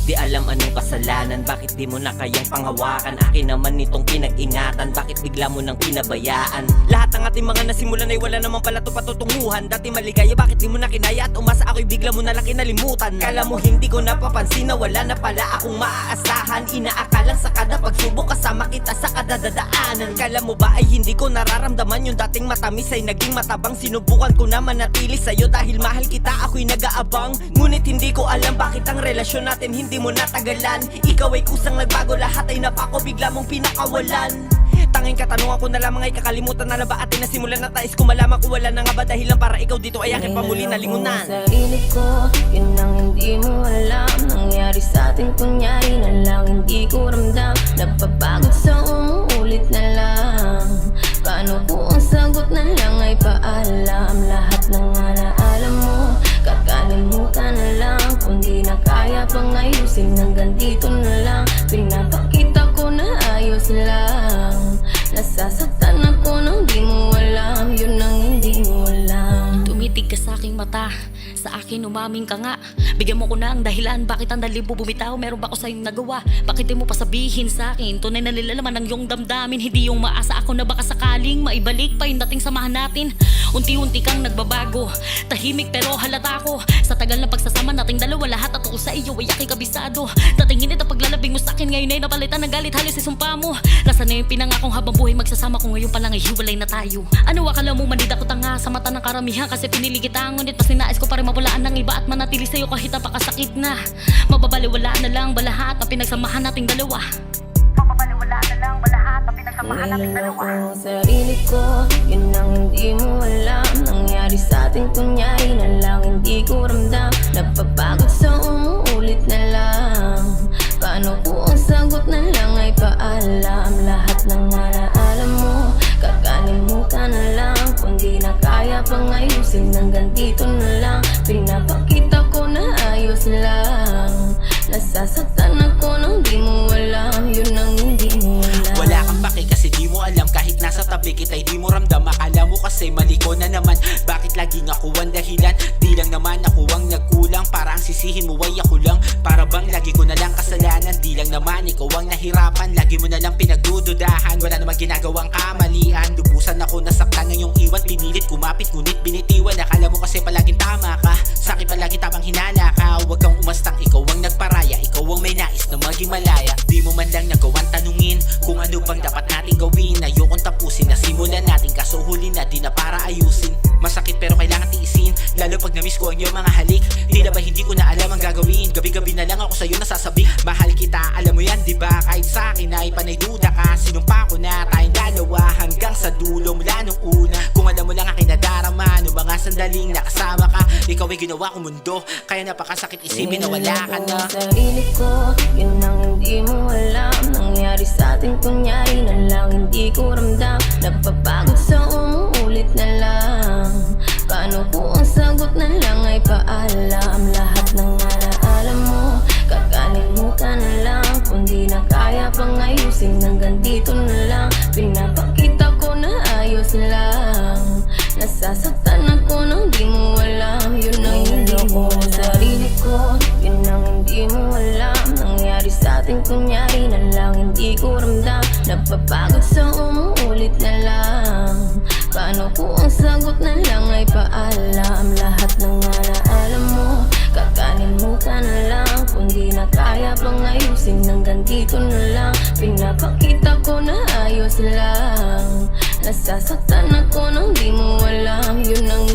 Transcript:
Di alam anong kasalanan, bakit di mo na kayang panghawakan? Akin naman itong pinag-ingatan, bakit bigla mo nang pinabayaan? Lahat ng ating mga nasimulan ay wala naman pala to patutunguhan. Dati maligaya, bakit di mo na kinaya at umasa ako'y bigla mo na lang kinalimutan? Kala mo hindi ko napapansin na wala na pala akong maaasahan. Inaakalang sa kada pagsubok kasama kita sa kadadadaanan. Kala mo ba ay hindi ko nararamdaman yung dating matamis ay naging matabang? Sinubukan ko na manatili sa'yo dahil mahal kita, ako'y nag-aabang. Ngunit hindi ko alam bakit ang relasyon natin hindi mo natagalan. Ikaw ay kusang nagbago, lahat ay napako, bigla mong pinakawalan. Tanging katanungan ko na lamang ay kakalimutan na ba atin nasimulan na tais ko malaman kung wala na nga ba dahilan para ikaw dito ay aking pamuli na lingunan. Sarili ko, yun ang hindi mo alam. Nangyari sa atin kunyari na lang, hindi ko ramdam. Napapagod sa umuulit na lang. Paano kung ang sagot na lang ay paalam? Lahat ng alaala mo, kakalimutan na lang. Kung di na kaya pang ayusin, hanggang dito na lang. Pinapakita ko na ayos lang. Nasasaktan ako nang di mo alam. Yun ang hindi mo alam. Tumitig ka sa aking mata, sa akin umaming ka nga. Bigyan mo ko na ang dahilan, bakit ang dalibo bumitaw? Meron ba ako sa'yong nagawa? Bakit di mo pa sabihin sa akin? Tunay na nilalaman ng iyong damdamin. Hindi yung maasa ako na baka sakaling maibalik pa yung dating samahan natin. Unti-unti kang nagbabago, tahimik pero halata ko. Sa tagal na pagsasama nating dalawa, lahat at sa iyo ay aking kabisado. Dating init ang paglalabing mo sa akin, ngayon ay napalitan ng galit, halos isumpa mo. Nasaan na yung pinangakong habang buhay magsasama ko, ngayon pa lang ay hiwalay na tayo. Ano akala mo mandida ko tanga sa mata ng karamihan, kasi pinili kita, ngunit mas ninais ko pa rin mawalaan ng iba at manatili sa'yo kahit napakasakit na. Mababaliwala na lang ba lahat ang pinagsamahan nating dalawa? Mababaliwala na lang ba lahat ang pinagsamahan nating dalawa? Niloloko ang sarili ko, yun ang hindi mo alam. Nangyari sa atin kunyari na lang, hindi ko ramdam. Napapagod sa umuulit na lang. Paano kung ang sagot na lang ay paalam? Lahat ng alaala mo, kakalimutan na lang. Kung di na kaya pang ayusin, hanggang dito na lang. Pinapakita ko na ayos lang. Nasasaktan ako nang di mo alam. Yun ang hindi mo alam. Wala kang pake kasi di mo alam, kahit nasa tabi kita'y di mo ramdam. Akala mo kasi mali ko na naman, bakit laging ako ang dahilan? Di lang naman ako ang nagkulang, para ang sisihin mo ay ako lang. Para bang lagi ko na lang kasalanan, di lang naman ikaw ang nahirapan. Lagi mo na lang pinagdududahan, wala namang ginagawang kamalian. Lubusan ako nasaktan ng iyong iwan, pinilit kumapit ngunit binitiwan. Akala mo kasi palaging tama ka, sa akin palagi tamang hinala ka. Huwag kang umastang ikaw ang nagparaya, ikaw ang may nais na maging malaya. Di mo man lang nagawang tanungin kung ano bang dapat natin gawin. Ayokong tapusin na simulan natin, kaso huli na di na para ayusin. Masakit pero kailangan tiisin, lalo pag namiss ko ang iyong mga halik. Tila ba hindi ko na alam ang gagawin, gabi-gabi na lang ako sa'yo nasasabik. Mahal kita, alam mo yan diba? Kahit sa akin ay panay duda ka, sinumpa ko na tayong dalawa hanggang sa dulo mula nung una. Kung alam mo lang aking nadarama, nung mga sandaling nakasama ka, ikaw ay ginawa kong mundo, kaya napakasakit isipin na wala ka na. Sarili ko, yun ang hindi mo alam. Nangyari sa atin kunyari na lang, hindi ko ramdam. Napapagod sa umuulit na lang. Paano kung ang sagot na lang ay paalam? Lahat ng alaala mo, kakalimutan na lang. Kung di na kaya pang ayusin, hanggang dito na lang. Pinapakita ko na ayos lang. Nasasaktan ako nang di mo alam. Yun ang hindi mo alam. Sarili ko, yun ang hindi mo alam. Nangyari sa atin kunyari na lang, hindi ko ramdam. Napapagod sa umuulit na lang. Paano kung ang sagot na lang ay paalam? Lahat ng alaala mo, kakalimutan na lang. Kung di na kaya pang ayusin, hanggang dito na lang. Pinapakita ko na ayos lang. Nasasaktan ako nang di mo alam. Yun ang